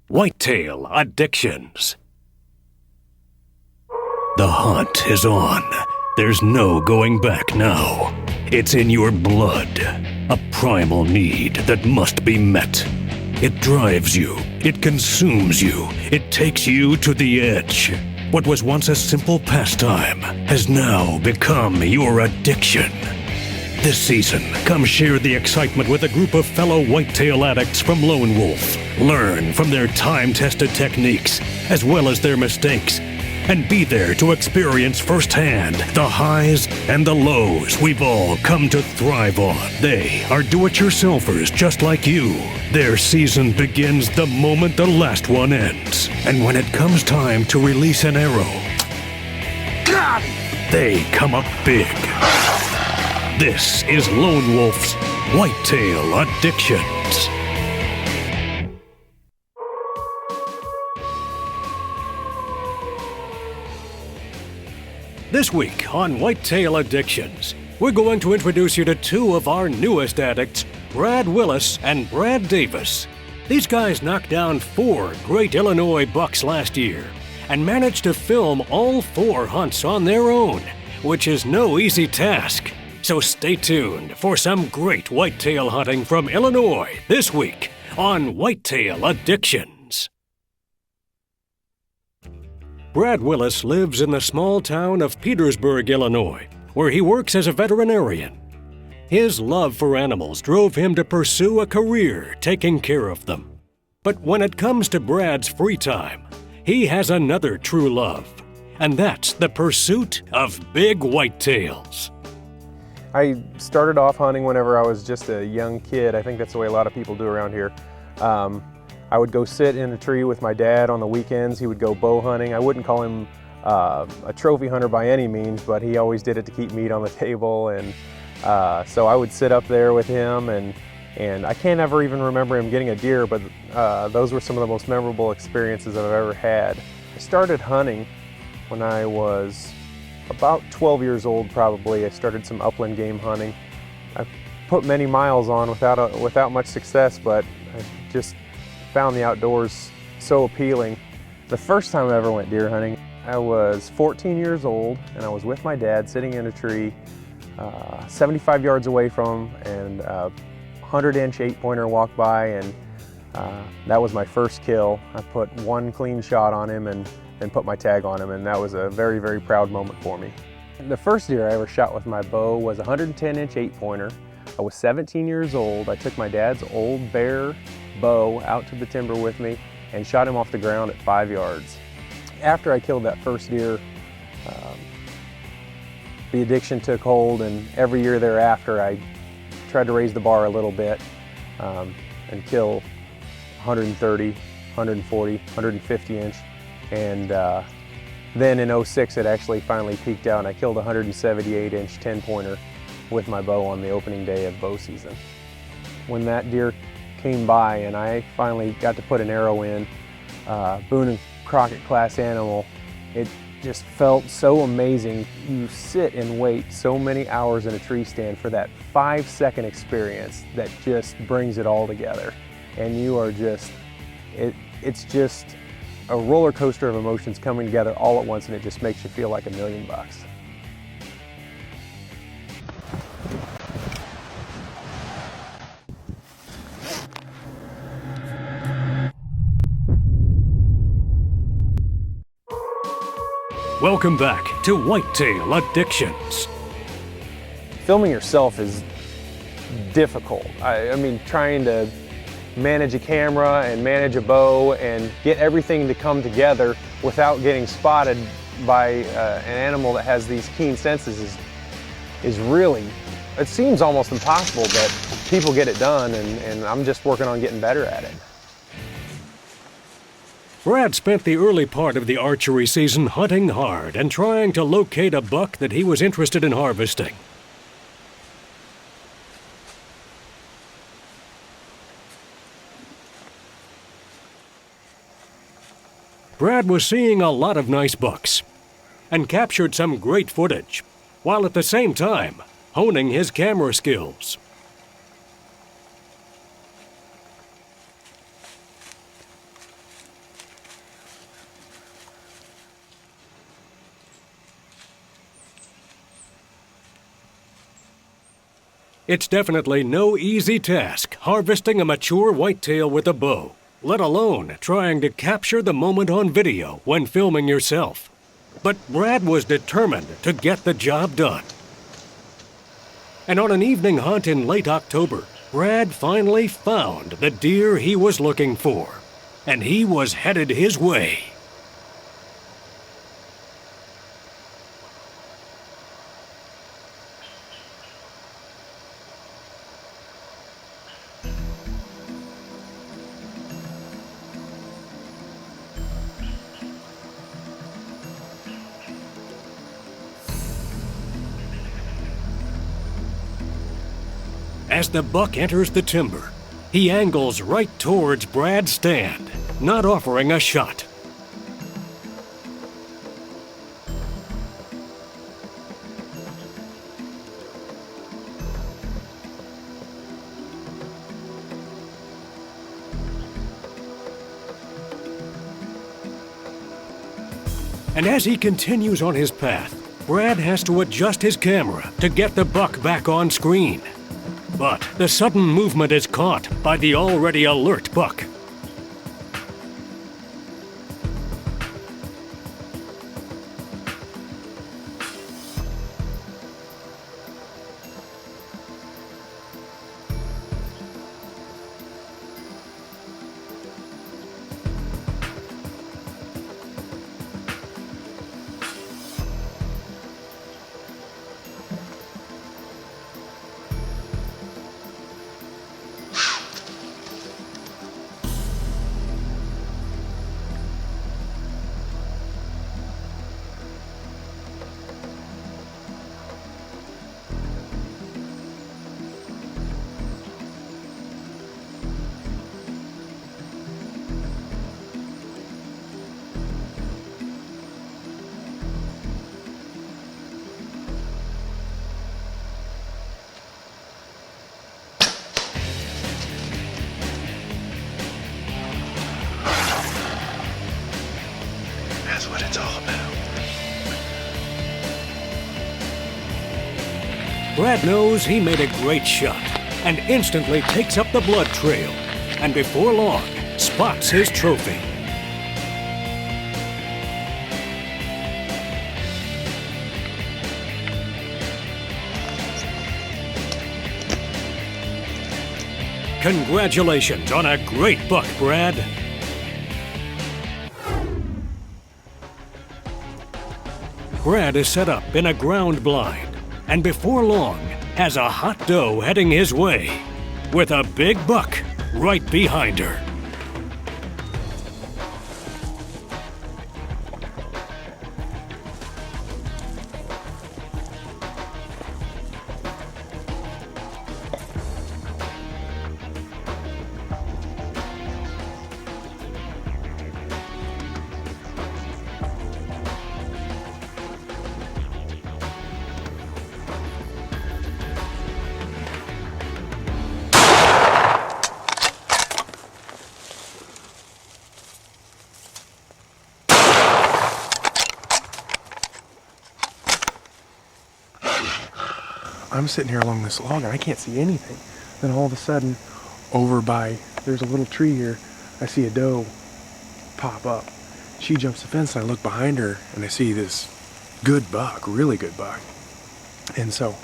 Whitetail Addictions. The hunt is on. There's no going back now. It's in your blood. A primal need that must be met. It drives you. It consumes you. It takes you to the edge. What was once a simple pastime has now become your addiction. This season, come share the excitement with a group of fellow whitetail addicts from Lone Wolf. Learn from their time-tested techniques, as well as their mistakes, and be there to experience firsthand the highs and the lows we've all come to thrive on. They are do-it-yourselfers just like you. Their season begins the moment the last one ends. And when it comes time to release an arrow, they come up big. This is Lone Wolf's Whitetail Addictions. This week on Whitetail Addictions, we're going to introduce you to two of our newest addicts, Brad Willis and Brad Davis. These guys knocked down 4 great Illinois bucks last year and managed to film all 4 hunts on their own, which is no easy task. So stay tuned for some great whitetail hunting from Illinois this week on Whitetail Addictions. Brad Willis lives in the small town of Petersburg, Illinois, where he works as a veterinarian. His love for animals drove him to pursue a career taking care of them. But when it comes to Brad's free time, he has another true love, and that's the pursuit of big whitetails. I started off hunting whenever I was just a young kid. I think that's the way a lot of people do around here. I would go sit in a tree with my dad on the weekends. He would go bow hunting. I wouldn't call him a trophy hunter by any means, but he always did it to keep meat on the table. And so I would sit up there with him, and I can't ever even remember him getting a deer, but those were some of the most memorable experiences I've ever had. I started hunting when I was about 12 years old, probably. I started some upland game hunting. I put many miles on without much success, but I just found the outdoors so appealing. The first time I ever went deer hunting, I was 14 years old, and I was with my dad sitting in a tree 75 yards away from him, and a 100-inch 8-pointer walked by, and that was my first kill. I put 1 clean shot on him and put my tag on him, and that was a very, very proud moment for me. The first deer I ever shot with my bow was a 110-inch 8-pointer. I was 17 years old. I took my dad's old Bear bow out to the timber with me and shot him off the ground at 5 yards. After I killed that first deer, the addiction took hold, and every year thereafter I tried to raise the bar a little bit and kill 130, 140, 150-inch. And then in '06 it actually finally peaked out, and I killed a 178-inch 10-pointer with my bow on the opening day of bow season. When that deer came by and I finally got to put an arrow in, Boone and Crockett class animal, it just felt so amazing. You sit and wait so many hours in a tree stand for that 5-second experience that just brings it all together. And you are just, it's just a roller coaster of emotions coming together all at once, and it just makes you feel like $1 million. Welcome back to Whitetail Addictions. Filming yourself is difficult. I mean, trying to manage a camera and manage a bow and get everything to come together without getting spotted by an animal that has these keen senses is really, it seems almost impossible, but people get it done, and I'm just working on getting better at it. Brad spent the early part of the archery season hunting hard and trying to locate a buck that he was interested in harvesting. Brad was seeing a lot of nice bucks and captured some great footage, while at the same time honing his camera skills. It's definitely no easy task harvesting a mature whitetail with a bow, let alone trying to capture the moment on video when filming yourself. But Brad was determined to get the job done. And on an evening hunt in late October, Brad finally found the deer he was looking for, and he was headed his way. As the buck enters the timber, he angles right towards Brad's stand, not offering a shot. And as he continues on his path, Brad has to adjust his camera to get the buck back on screen. But the sudden movement is caught by the already alert buck. That's what it's all about. Brad knows he made a great shot and instantly takes up the blood trail, and before long, spots his trophy. Congratulations on a great buck, Brad. Brad is set up in a ground blind, and before long, has a hot doe heading his way, with a big buck right behind her. I'm sitting here along this log and I can't see anything. Then all of a sudden, over by, there's a little tree here, I see a doe pop up. She jumps the fence and I look behind her and I see this good buck, really good buck. And so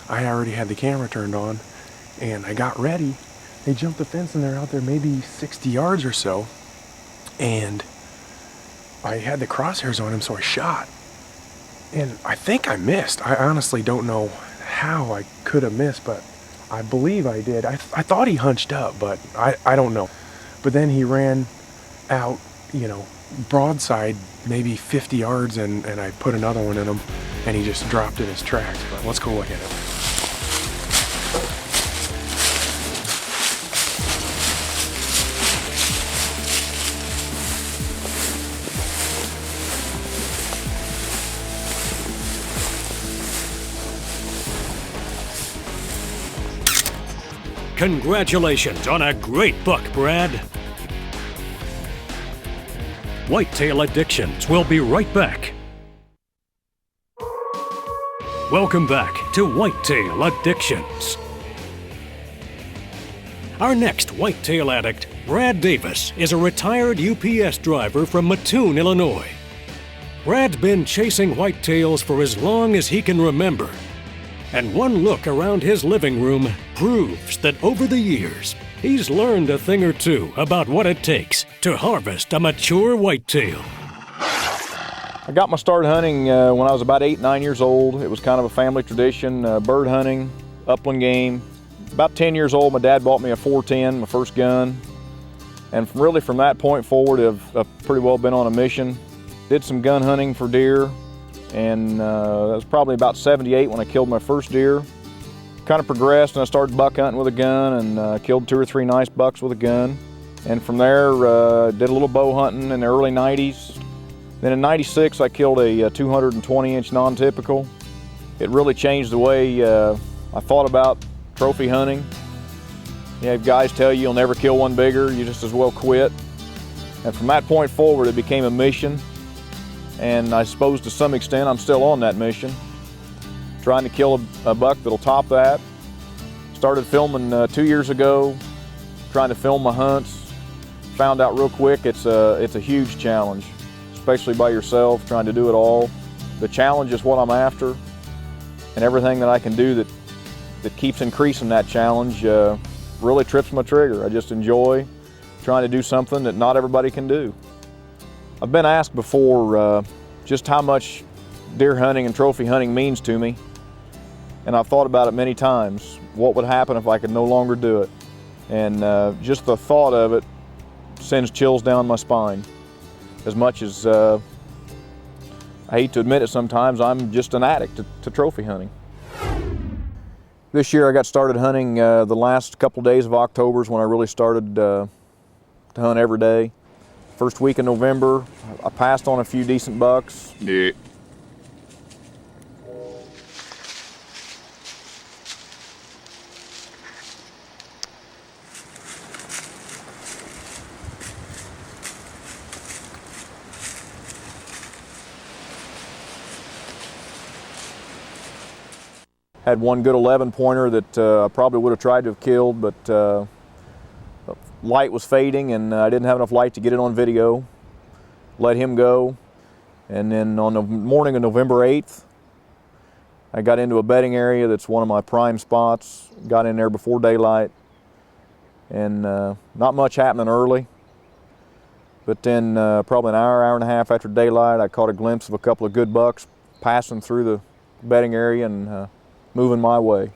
I already had the camera turned on and I got ready. They jumped the fence and they're out there maybe 60 yards or so. And I had the crosshairs on him, so I shot. And I think I missed. I honestly don't know how I could have missed, but I believe I did. I thought he hunched up, but I don't know. But then he ran out, you know, broadside, maybe 50 yards, and I put another one in him, and he just dropped in his tracks. But let's go look at it. Congratulations on a great buck, Brad. Whitetail Addictions will be right back. Welcome back to Whitetail Addictions. Our next whitetail addict, Brad Davis, is a retired UPS driver from Mattoon, Illinois. Brad's been chasing whitetails for as long as he can remember. And one look around his living room proves that over the years, he's learned a thing or two about what it takes to harvest a mature whitetail. I got my start hunting when I was about 8, 9 years old. It was kind of a family tradition, bird hunting, upland game. About 10 years old, my dad bought me a 410, my first gun. And really from that point forward, I've pretty well been on a mission. Did some gun hunting for deer, and that was probably about 78 when I killed my first deer. Kind of progressed, and I started buck hunting with a gun, and killed 2 or 3 nice bucks with a gun. And from there, did a little bow hunting in the early 90s. Then in 96, I killed a 220-inch non-typical. It really changed the way I thought about trophy hunting. You have guys tell you you'll never kill one bigger, you just as well quit. And from that point forward, it became a mission. And I suppose to some extent, I'm still on that mission. Trying to kill a buck that'll top that. Started filming 2 years ago, trying to film my hunts. Found out real quick it's a huge challenge, especially by yourself, trying to do it all. The challenge is what I'm after, and everything that I can do that keeps increasing that challenge really trips my trigger. I just enjoy trying to do something that not everybody can do. I've been asked before just how much deer hunting and trophy hunting means to me, and I've thought about it many times. What would happen if I could no longer do it? And just the thought of it sends chills down my spine. As much as I hate to admit it sometimes, I'm just an addict to trophy hunting. This year I got started hunting the last couple days of October is when I really started to hunt every day. First week in November, I passed on a few decent bucks. Yeah. Had one good 11 pointer that I probably would have tried to have killed, but light was fading and I didn't have enough light to get it on video. Let him go. And then on the morning of November 8th, I got into a bedding area that's one of my prime spots. Got in there before daylight, and not much happening early. But then probably an hour, hour and a half after daylight, I caught a glimpse of a couple of good bucks passing through the bedding area and moving my way.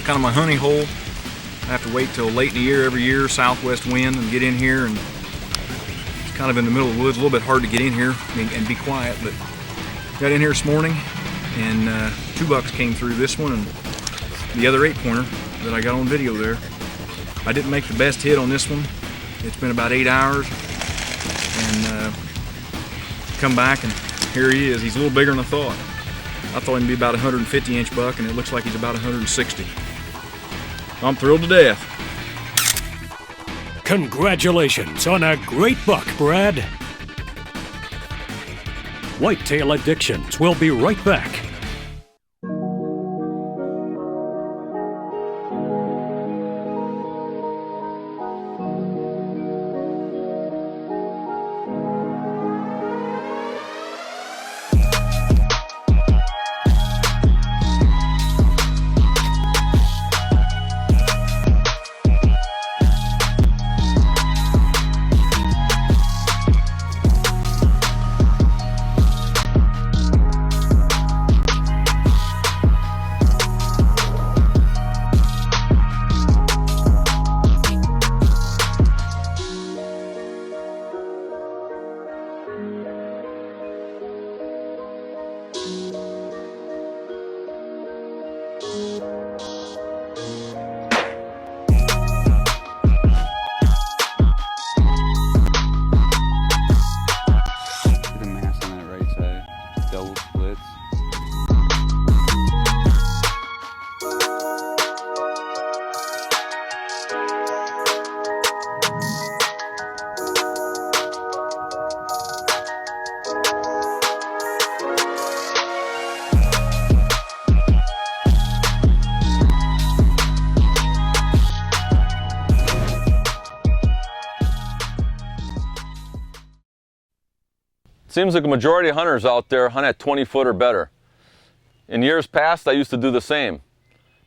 Kind of my honey hole. I have to wait till late in the year every year, southwest wind, and get in here. And it's kind of in the middle of the woods, a little bit hard to get in here and be quiet, but Got in here this morning, and 2 bucks came through, this one and the other 8-pointer that I got on video there. I didn't make the best hit on this one. It's been about 8 hours, and come back and here he is. He's a little bigger than I thought. I thought he'd be about a 150-inch buck, and it looks like he's about 160. I'm thrilled to death. Congratulations on a great buck, Brad. Whitetail Addictions will be right back. Seems like a majority of hunters out there hunt at 20 foot or better. In years past, I used to do the same.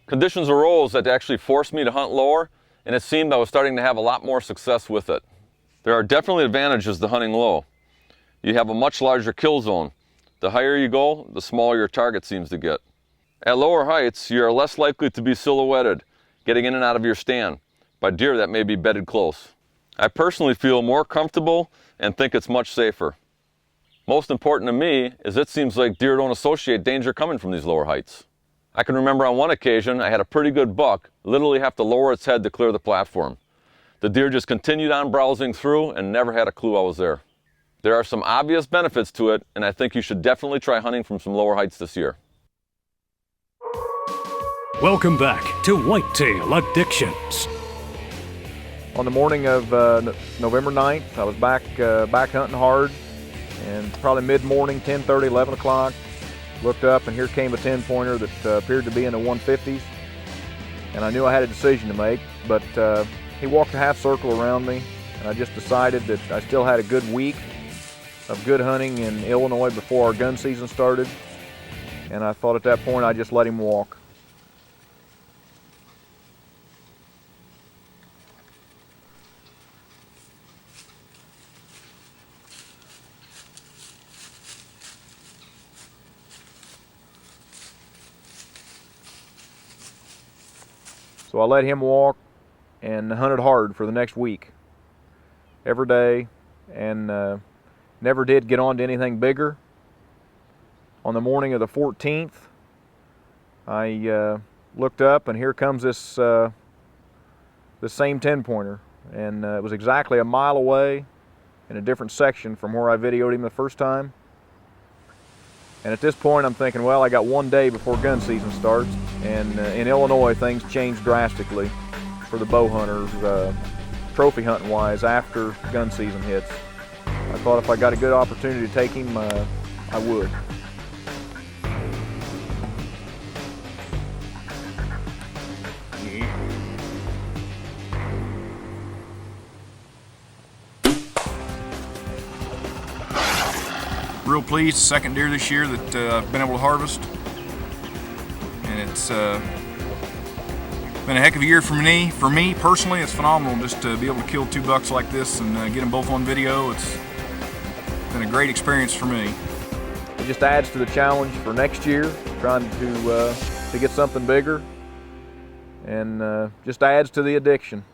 Conditions arose that actually forced me to hunt lower, and it seemed I was starting to have a lot more success with it. There are definitely advantages to hunting low. You have a much larger kill zone. The higher you go, the smaller your target seems to get. At lower heights, you are less likely to be silhouetted, getting in and out of your stand, by deer that may be bedded close. I personally feel more comfortable and think it's much safer. Most important to me is it seems like deer don't associate danger coming from these lower heights. I can remember on one occasion I had a pretty good buck literally have to lower its head to clear the platform. The deer just continued on browsing through and never had a clue I was there. There are some obvious benefits to it, and I think you should definitely try hunting from some lower heights this year. Welcome back to Whitetail Addictions. On the morning of November 9th, I was back hunting hard, and probably mid-morning, 10:30, 11 o'clock, looked up and here came a 10-pointer that appeared to be in the 150s. And I knew I had a decision to make, but he walked a half circle around me, and I just decided that I still had a good week of good hunting in Illinois before our gun season started. And I thought at that point I'd just let him walk. So I let him walk and hunted hard for the next week, every day, and never did get on to anything bigger. On the morning of the 14th, I looked up and here comes this same 10-pointer, and it was exactly a mile away in a different section from where I videoed him the first time. And at this point I'm thinking, well, I got one day before gun season starts, and in Illinois things change drastically for the bow hunters, trophy hunting wise, after gun season hits. I thought if I got a good opportunity to take him, I would. Real pleased, second deer this year that I've been able to harvest, and it's been a heck of a year for me. For me personally, it's phenomenal just to be able to kill 2 bucks like this and get them both on video. It's been a great experience for me. It just adds to the challenge for next year, trying to get something bigger, and just adds to the addiction.